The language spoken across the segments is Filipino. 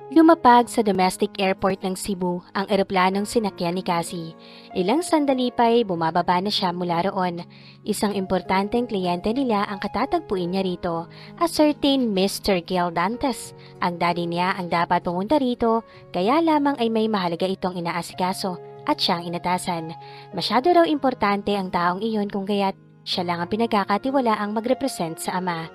Lumapag sa domestic airport ng Cebu ang eroplanong sinakyan ni Cassie. Ilang sandali pa'y bumababa na siya mula roon. Isang importanteng kliyente nila ang katatagpuin niya rito, a certain Mr. Gil Dantes. Ang daddy niya ang dapat pumunta rito, kaya lamang ay may mahalaga itong inaasikaso at siyang inatasan. Masyado raw importante ang taong iyon kung kaya't siya lang ang pinagkakatiwala ang mag-represent sa ama.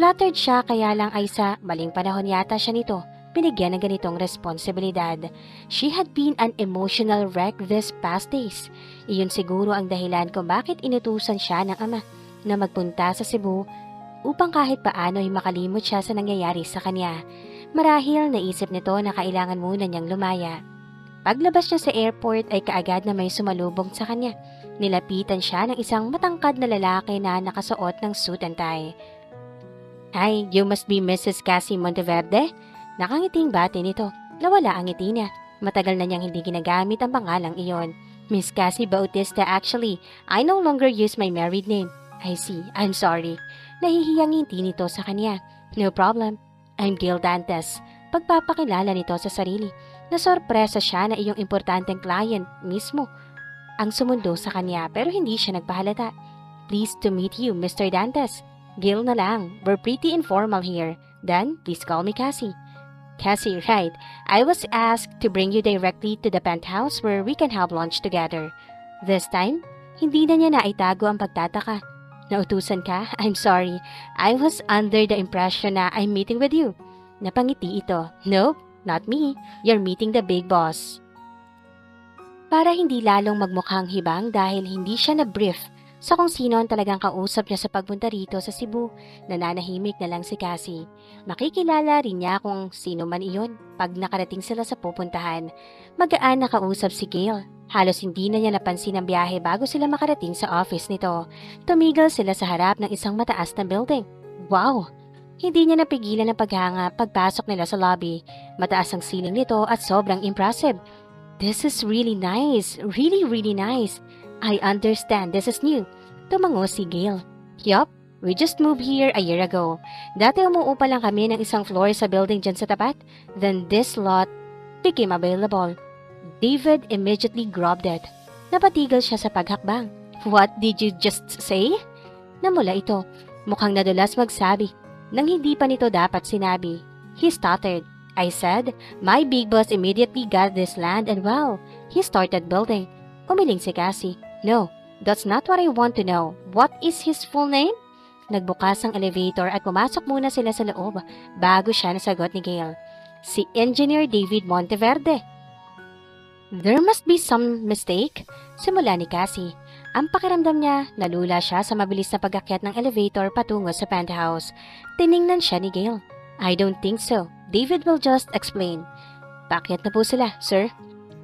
Flattered siya kaya lang ay sa maling panahon yata siya nito binigyan ng ganitong responsibilidad. She had been an emotional wreck these past days. Iyon siguro ang dahilan kung bakit inutusan siya ng ama na magpunta sa Cebu upang kahit paano ay makalimot siya sa nangyayari sa kanya. Marahil naisip nito na kailangan muna niyang lumaya. Paglabas niya sa airport ay kaagad na may sumalubong sa kanya. Nilapitan siya ng isang matangkad na lalaki na nakasuot ng suit and tie. "Hi, you must be Mrs. Cassie Monteverde?" Nakangiting bati nito. Nawala ang ngiti niya. Matagal na niyang hindi ginagamit ang pangalang iyon. "Miss Cassie Bautista actually. I no longer use my married name." "I see. I'm sorry." Nahihiyang ngiti nito sa kanya. "No problem. I'm Gil Dantes." Pagpapakilala nito sa sarili. Nasorpresa siya na iyong importanteng client mismo ang sumundo sa kanya pero hindi siya nagpahalata. "Pleased to meet you, Mr. Dantes." "Gil na lang. We're pretty informal here. Then, please call me Cassie." "Cassie, right. I was asked to bring you directly to the penthouse where we can have lunch together." This time, hindi na niya naitago ang pagtataka. "Nautusan ka? I'm sorry. I was under the impression na I'm meeting with you." Napangiti ito. "Nope, not me. You're meeting the big boss." Para hindi lalong magmukhang hibang dahil hindi siya na-brief sa kung sino ang talagang kausap niya sa pagpunta rito sa Cebu, nananahimik na lang si Cassie. Makikilala rin niya kung sino man iyon pag nakarating sila sa pupuntahan. Magaan na kausap si Gail. Halos hindi na niya napansin ang biyahe bago sila makarating sa office nito. Tumigil sila sa harap ng isang mataas na building. Wow! Hindi niya napigilan ang paghanga pagpasok nila sa lobby. Mataas ang ceiling nito at sobrang impressive. "This is really nice. Really, really nice. I understand this is new." Tumango si Gail. "Yup, we just moved here a year ago. Dati umuupa lang kami ng isang floor sa building dyan sa tapat. Then this lot became available." David immediately grabbed it. Napatigil siya sa paghakbang. "What did you just say?" Namula ito. Mukhang nadulas magsabi. Nang hindi pa nito dapat sinabi. He stuttered. "I said, my big boss immediately got this land and wow, he started building." Umiling si Cassie. "No, that's not what I want to know. What is his full name?" Nagbukas ang elevator at pumasok muna sila sa loob bago siya nasagot ni Gail. "Si Engineer David Monteverde." "There must be some mistake." Simula ni Cassie. Ang pakiramdam niya, nalula siya sa mabilis na pag-akyat ng elevator patungo sa penthouse. Tiningnan siya ni Gail. "I don't think so. David will just explain." "Paakyat na po sila, sir."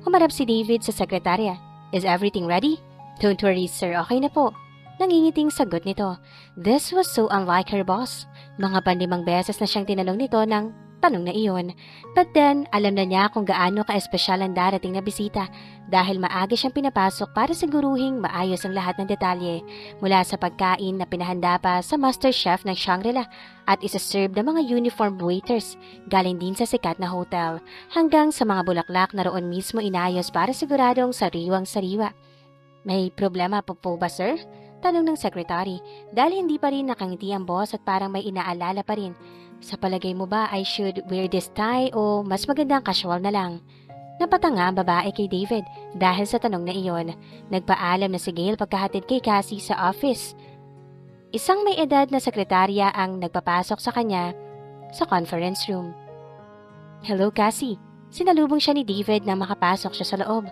Humarap si David sa sekretarya. "Is everything ready?" "Don't worry, sir. Okay na po." Nangingiting sagot nito. This was so unlike her boss. Mga panlimang beses na siyang tinanong nito ng tanong na iyon. But then, alam na niya kung gaano ka-espesyal ang darating na bisita dahil maaga siyang pinapasok para siguruhing maayos ang lahat ng detalye mula sa pagkain na pinahanda pa sa master chef ng Shangri-La at isa-serve ng mga uniformed waiters galing din sa sikat na hotel hanggang sa mga bulaklak na roon mismo inayos para siguradong sariwang-sariwa. "May problema po ba, sir?" Tanong ng secretary dahil hindi pa rin nakangiti ang boss at parang may inaalala pa rin. "Sa palagay mo ba I should wear this tie o mas magandang casual na lang?" Napatanga ang babae kay David dahil sa tanong na iyon. Nagpaalam na si Gail pagkahatid kay Cassie sa office. Isang may edad na sekretarya ang nagpapasok sa kanya sa conference room. "Hello, Cassie." Sinalubong siya ni David nang makapasok siya sa loob.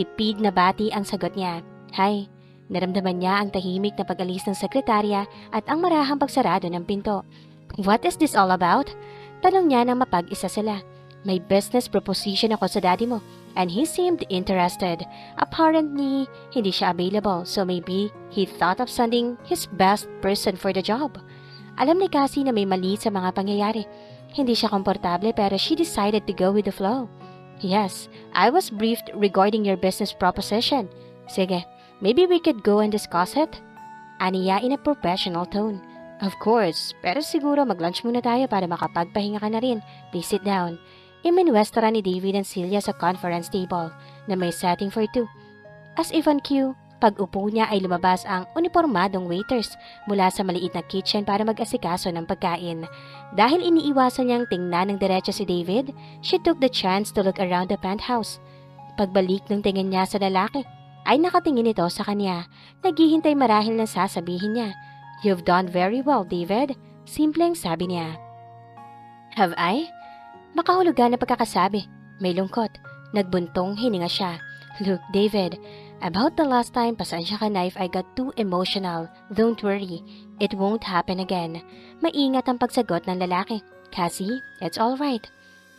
Tipid na bati ang sagot niya. "Hi." Naramdaman niya ang tahimik na pag-alis ng sekretarya at ang marahang pagsarado ng pinto. "What is this all about?" Tanong niya nang mapag-isa sila. "May business proposition ako sa daddy mo and he seemed interested. Apparently, hindi siya available so maybe he thought of sending his best person for the job." Alam ni Cassie na may mali sa mga pangyayari. Hindi siya komportable pero she decided to go with the flow. "Yes, I was briefed regarding your business proposition." "Sige, maybe we could go and discuss it?" Aniya in a professional tone. "Of course, pero siguro mag-lunch muna tayo para makapagpahinga ka na rin. Please sit down." Iminwestara ni David and Celia sa conference table na may setting for two. As if on cue, pag-upo niya ay lumabas ang unipormadong waiters mula sa maliit na kitchen para mag-asikaso ng pagkain. Dahil iniiwasan niyang tingnan ng diretso si David, she took the chance to look around the penthouse. Pagbalik ng tingin niya sa lalaki, ay nakatingin ito sa kanya, naghihintay marahil na sasabihin niya. "You've done very well, David," simpleng sabi niya. "Have I?" Makahulugan na pagkakasabi, may lungkot, nagbuntong hininga siya. "Look, David, about the last time, pasensya ka na if I got too emotional. Don't worry, it won't happen again." Maingat ang pagsagot ng lalaki. "Cassie, it's all right."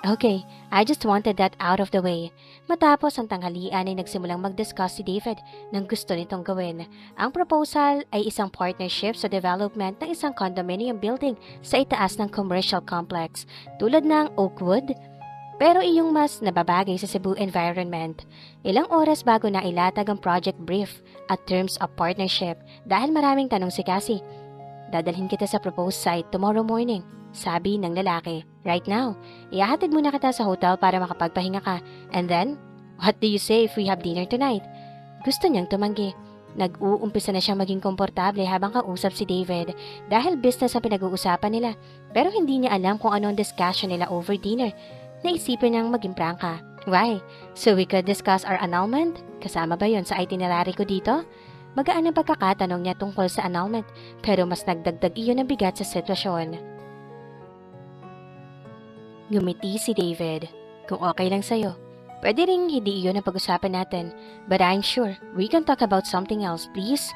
"Okay, I just wanted that out of the way." Matapos ang tanghalian ay nagsimulang mag-discuss si David ng gusto nitong gawin. Ang proposal ay isang partnership sa development ng isang condominium building sa itaas ng commercial complex tulad ng Oakwood, pero iyong mas nababagay sa Cebu environment. Ilang oras bago na ilatag ang project brief at terms of partnership dahil maraming tanong si Cassie. "Dadalhin kita sa proposed site tomorrow morning," sabi ng lalaki. "Right now, ihahatid muna kita sa hotel para makapagpahinga ka. And then, what do you say if we have dinner tonight?" Gusto niyang tumanggi. Nag-uumpisa na siyang maging komportable habang kausap si David dahil business ang pinag-uusapan nila. Pero hindi niya alam kung ano ang discussion nila over dinner. Naisipin niyang maging prangka. "Why? So we could discuss our annulment? Kasama ba yon sa itinerary ko dito?" Magaan ang pagkakatanong niya tungkol sa annulment, pero mas nagdagdag iyon ng bigat sa sitwasyon. Ngumiti si David. "Kung okay lang sa'yo. Pwede ring hindi iyon ang pag-usapan natin, but I'm sure we can talk about something else, please."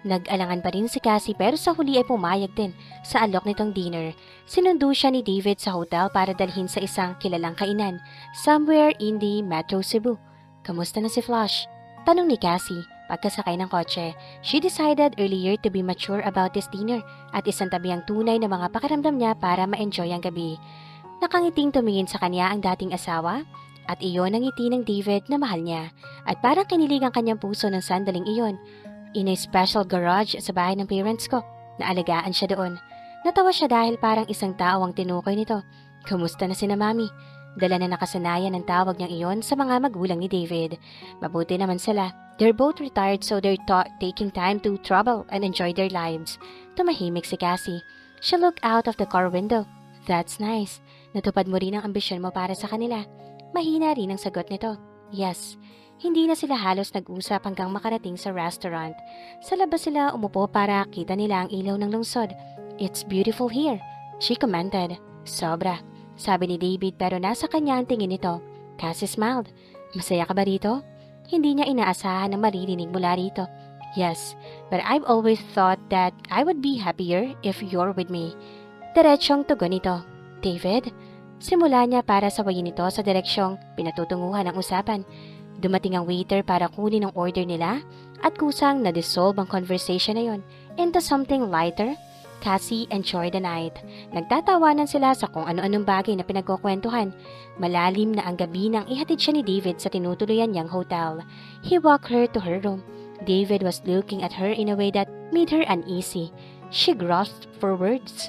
Nag-alangan pa rin si Cassie pero sa huli ay pumayag din sa alok nitong dinner. Sinundo siya ni David sa hotel para dalhin sa isang kilalang kainan, somewhere in the Metro Cebu. "Kamusta na si Flash?" tanong ni Cassie pagkasakay ng kotse. She decided earlier to be mature about this dinner at isang tabi ang tunay na mga pakiramdam niya para ma-enjoy ang gabi. Nakangiting tumingin sa kanya ang dating asawa at iyon ang ngiti ng David na mahal niya at parang kinilig ang kanyang puso ng sandaling iyon. In a special garage sa bahay ng parents ko, naalagaan siya doon. Natawa siya dahil parang isang tao ang tinukoy nito. "Kamusta na sina Mami?" Dala na nakasanayan ang tawag niyang iyon sa mga magulang ni David. Mabuti naman sila. They're both retired so they're taking time to travel and enjoy their lives. Tumahimik si Cassie. She looked out of the car window. "That's nice. Natupad mo rin ang ambisyon mo para sa kanila." Mahina rin ang sagot nito. "Yes." Hindi na sila halos nag-usap hanggang makarating sa restaurant. Sa labas sila umupo para kita nila ang ilaw ng lungsod. "It's beautiful here," she commented. "Sobra," sabi ni David pero nasa kanya ang tingin nito. Cassie smiled. "Masaya ka ba rito?" Hindi niya inaasahan na maririnig mula rito. "Yes, but I've always thought that I would be happier if you're with me." Diretsyong tugon nito. "David?" Simula niya para sawayin ito sa direksyong pinatutunguhan ng usapan. Dumating ang waiter para kunin ang order nila at kusang na-dissolve ang conversation na yon into something lighter. Cassie enjoyed the night. Nagtatawanan sila sa kung ano-anong bagay na pinagkukwentuhan. Malalim na ang gabi nang ihatid siya ni David sa tinutuluyan niyang hotel. He walked her to her room. David was looking at her in a way that made her uneasy. She grasped for words.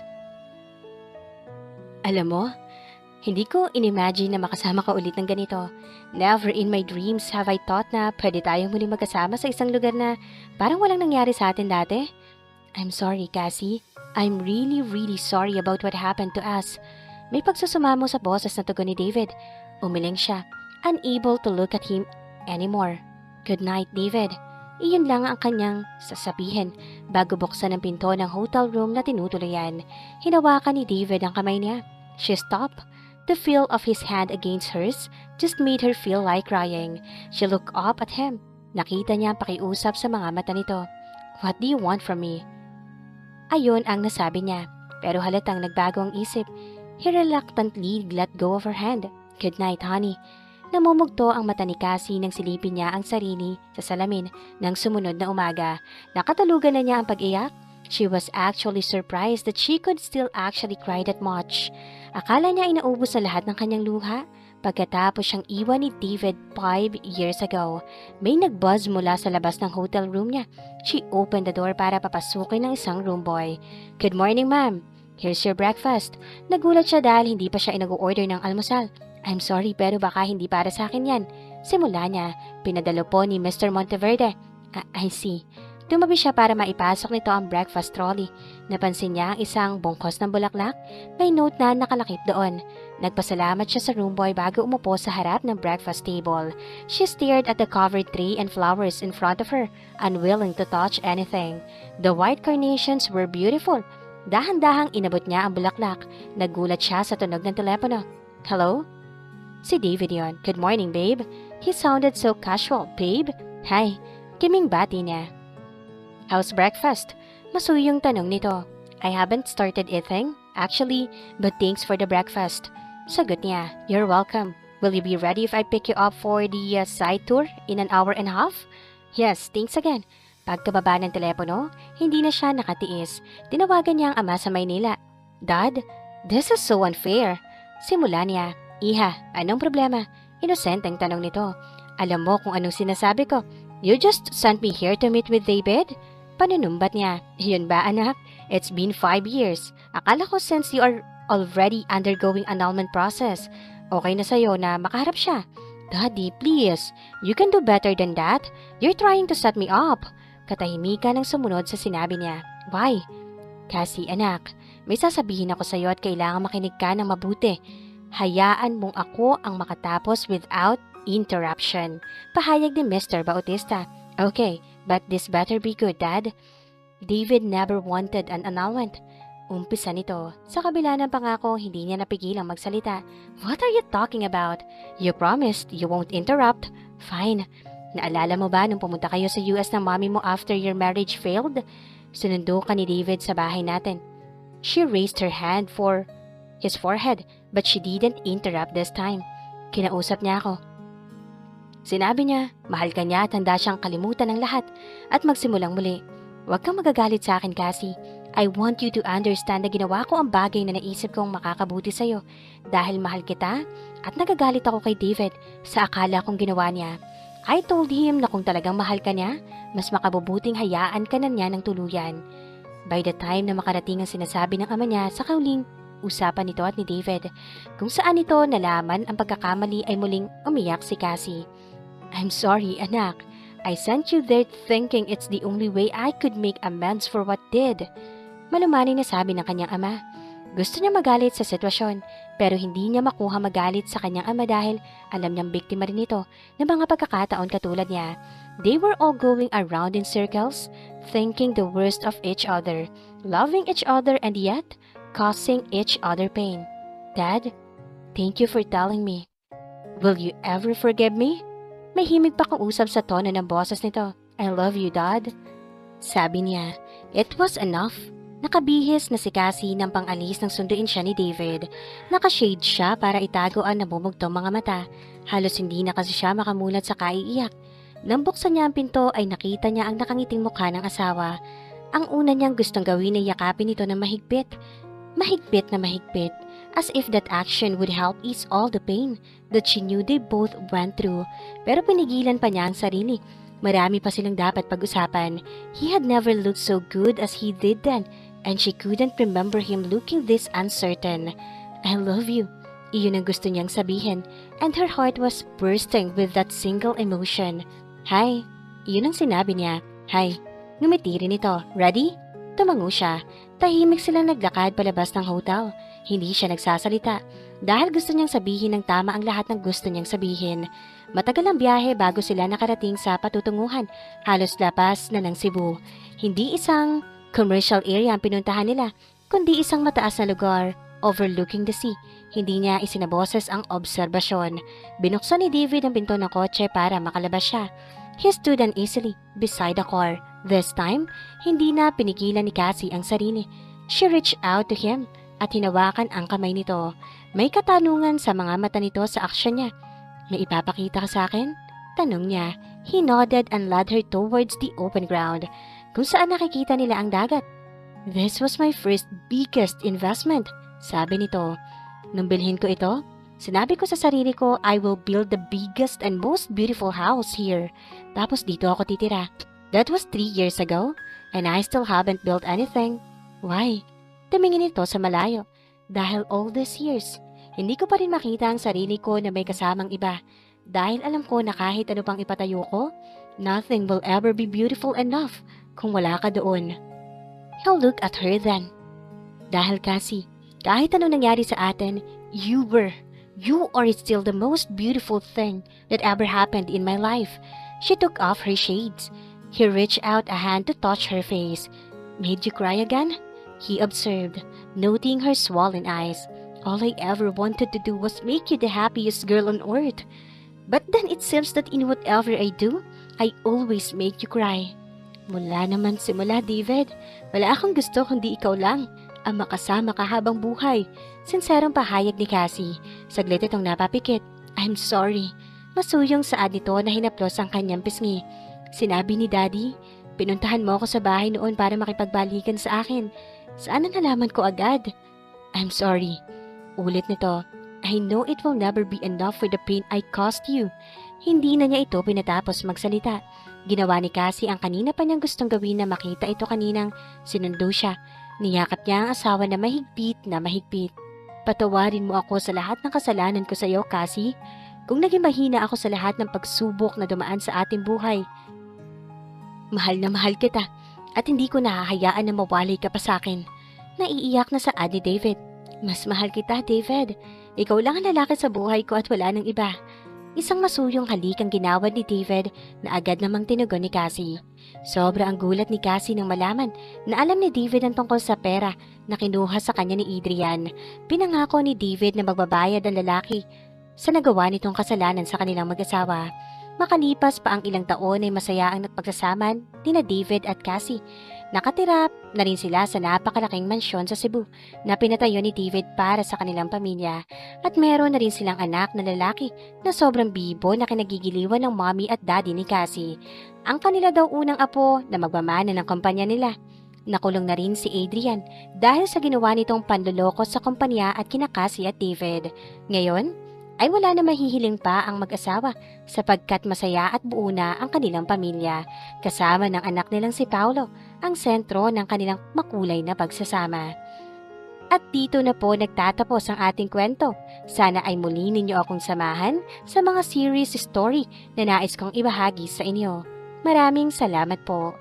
"Alam mo, hindi ko inimagine na makasama ka ulit ng ganito. Never in my dreams have I thought na pwede tayong muli magkasama sa isang lugar na parang walang nangyari sa atin dati." "I'm sorry, Cassie. I'm really, really sorry about what happened to us." May pagsusumamo sa boses na tugon ni David. Umiling siya, unable to look at him anymore. "Good night, David." Iyon lang ang kanyang sasabihin bago buksan ang pinto ng hotel room na tinutuluyan. Hinawakan ni David ang kamay niya. She stopped. The feel of his hand against hers just made her feel like crying. She looked up at him. Nakita niya ang pakiusap sa mga mata nito. "What do you want from me?" Ayon ang nasabi niya, pero halatang nagbago ang isip. He reluctantly let go of her hand. "Good night, honey." Namumugto ang mata ni Cassie nang silipin niya ang sarili sa salamin ng sumunod na umaga. Nakatulugan na niya ang pag-iyak. She was actually surprised that she could still actually cry that much. Akala niya ay naubos na lahat ng kanyang luha pagkatapos siyang iwan ni David 5 years ago. May nagbuzz mula sa labas ng hotel room niya. She opened the door para papasukin ng isang room boy. "Good morning, ma'am. Here's your breakfast." Nagulat siya dahil hindi pa siya inag-order ng almusal. I'm sorry pero baka hindi para sa akin yan. Simula niya, pinadalo po ni Mr. Monteverde. I see. Tumabi siya para maipasok nito ang breakfast trolley. Napansin niya ang isang bungkos ng bulaklak. May note na nakalakip doon. Nagpasalamat siya sa room boy bago umupo sa harap ng breakfast table. She stared at the covered tray and flowers in front of her, unwilling to touch anything. The white carnations were beautiful. Dahan-dahang inabot niya ang bulaklak. Nagulat siya sa tunog ng telepono. Hello? Si David yon. Good morning, babe. He sounded so casual. Babe? Hi. Kiming bati niya. How's breakfast? Masuyong tanong nito. I haven't started eating, actually, but thanks for the breakfast. Sagot niya, you're welcome. Will you be ready if I pick you up for the side tour in an hour and a half? Yes, thanks again. Pagkababa ng telepono, hindi na siya nakatiis. Tinawagan niya ang ama sa Maynila. Dad, this is so unfair. Simula niya, Iha, anong problema? Inosenteng tanong nito. Alam mo kung anong sinasabi ko. You just sent me here to meet with David? Panunumbat niya. Yun ba anak? It's been 5 years. Akala ko since you are already undergoing annulment process, okay na sa'yo na makaharap siya. Daddy, please. You can do better than that. You're trying to set me up. Katahimikan ang sumunod sa sinabi niya. Why? Kasi anak, may sasabihin ako sa'yo at kailangan makinig ka ng mabuti. Hayaan mong ako ang makatapos without interruption. Pahayag ni Mr. Bautista. Okay, but this better be good, Dad. David never wanted an annulment. Umpisa nito. Sa kabila ng pangako, hindi niya napigilang magsalita. What are you talking about? You promised you won't interrupt. Fine. Naalala mo ba nung pumunta kayo sa US ng mommy mo after your marriage failed? Sinundo ka ni David sa bahay natin. She raised her hand for his forehead, but she didn't interrupt this time. Kinausap niya ako. Sinabi niya, mahal ka niya at handa siyang kalimutan ng lahat at magsimulang muli. Huwag kang magagalit sa akin, Cassie. I want you to understand na ginawa ko ang bagay na naisip kong makakabuti sa'yo dahil mahal kita at nagagalit ako kay David sa akala kong ginawa niya. I told him na kung talagang mahal ka niya, mas makabubuting hayaan ka na niya ng tuluyan. By the time na makarating ang sinasabi ng ama niya sa kauling, usapan nito at ni David, kung saan ito nalaman ang pagkakamali ay muling umiyak si Cassie. I'm sorry, anak. I sent you there thinking it's the only way I could make amends for what did. Malumanay na sabi ng kanyang ama. Gusto niya magalit sa sitwasyon, pero hindi niya makuha magalit sa kanyang ama dahil alam niyang biktima rin ito ng mga pagkakataon katulad niya. They were all going around in circles, thinking the worst of each other, loving each other and yet causing each other pain. Dad, thank you for telling me. Will you ever forgive me? May himig pa kausap sa tono ng boses nito. I love you, Dad. Sabi niya, it was enough. Nakabihis na si Cassie nang pang-alis ng sunduin siya ni David. Nakashade siya para itago ang nabumugtong mga mata. Halos hindi na kasi siya makamulat sa kaiiyak. Nang buksan niya ang pinto ay nakita niya ang nakangiting mukha ng asawa. Ang una niyang gustong gawin ay yakapin ito ng mahigpit. Mahigpit na mahigpit. As if that action would help ease all the pain that she knew they both went through. Pero pinigilan pa niya ang sarili. Marami pa silang dapat pag-usapan. He had never looked so good as he did then, and she couldn't remember him looking this uncertain. I love you. Iyon ang gusto niyang sabihin, and her heart was bursting with that single emotion. Hi. Iyon ang sinabi niya. Hi. Ngumiti rin ito. Ready? Tumango siya. Tahimik silang naglakad palabas ng hotel. Hindi siya nagsasalita dahil gusto niyang sabihin ng tama ang lahat ng gusto niyang sabihin. Matagal ang biyahe bago sila nakarating sa patutunguhan. Halos lapas na ng Cebu. Hindi isang commercial area ang pinuntahan nila, kundi isang mataas na lugar overlooking the sea. Hindi niya isinaboses ang obserbasyon. Binuksan ni David ang pinto ng kotse para makalabas siya. He stood uneasily beside the car. This time, hindi na pinigilan ni Cassie ang sarili. She reached out to him at hinawakan ang kamay nito. May katanungan sa mga mata nito sa aksyon niya. May ipapakita ka sa akin? Tanong niya. He nodded and led her towards the open ground, kung saan nakikita nila ang dagat. This was my first biggest investment, sabi nito. Nung bilhin ko ito, sinabi ko sa sarili ko, I will build the biggest and most beautiful house here. Tapos dito ako titira. That was 3 years ago, and I still haven't built anything. Why? Tumingin ito sa malayo. Dahil all these years, Hindi ko pa rin makita ang sarili ko na may kasamang iba dahil alam ko na kahit ano pang ipatayo ko, nothing will ever be beautiful enough kung wala ka doon. He'll look at her then. Dahil kasi, kahit ano nangyari sa atin, you are still the most beautiful thing that ever happened in my life. She took off her shades. He reached out a hand to touch her face. Made you cry again? He observed, noting her swollen eyes. All I ever wanted to do was make you the happiest girl on earth. But then it seems that in whatever I do, I always make you cry. Mula naman simula, David. Wala akong gusto kundi ikaw lang ang makasama ka habang buhay. Sinserong pahayag ni Cassie. Saglit itong napapikit. I'm sorry. Masuyong saad nito na hinaplos ang kanyang pisngi. Sinabi ni Daddy, pinuntahan mo ako sa bahay noon para makipagbalikan sa akin. Sana nalaman ko agad. I'm sorry. Ulit nito. I know it will never be enough for the pain I caused you. Hindi na niya ito pinatapos magsalita. Ginawa ni Cassie ang kanina pa niyang gustong gawin na makita ito kaninang sinundo siya. Niyakap niya ang asawa na mahigpit na mahigpit. Patawarin mo ako sa lahat ng kasalanan ko sa iyo, Cassie. Kung naging mahina ako sa lahat ng pagsubok na dumaan sa ating buhay. Mahal na mahal kita at hindi ko nahahayaan na mawalay ka pa sa akin. Naiiyak na saad ni David. Mas mahal kita, David. Ikaw lang ang lalaki sa buhay ko at wala nang iba. Isang masuyong halik ang ginawad ni David na agad namang tinugon ni Cassie. Sobra ang gulat ni Cassie nang malaman na alam ni David ang tungkol sa pera na kinuha sa kanya ni Adrian. Pinangako ni David na magbabayad ang lalaki sa nagawa nitong kasalanan sa kanilang mag-asawa. Makalipas pa ang ilang taon ay masaya ang nagpagsasaman ni David at Cassie. Nakatira na rin sila sa napakalaking mansyon sa Cebu na pinatayo ni David para sa kanilang pamilya at meron na rin silang anak na lalaki na sobrang bibo na kinagigiliwan ng mommy at daddy ni Cassie. Ang kanila daw unang apo na magmamana ng kumpanya nila. Nakulong na rin si Adrian dahil sa ginawa nitong panloloko sa kumpanya at kina Cassie at David. Ngayon, ay wala na mahihiling pa ang mag-asawa sapagkat masaya at buo na ang kanilang pamilya kasama ng anak nilang si Paolo, ang sentro ng kanilang makulay na pagsasama. At dito na po nagtatapos ang ating kwento. Sana ay muli ninyo akong samahan sa mga series story na nais kong ibahagi sa inyo. Maraming salamat po.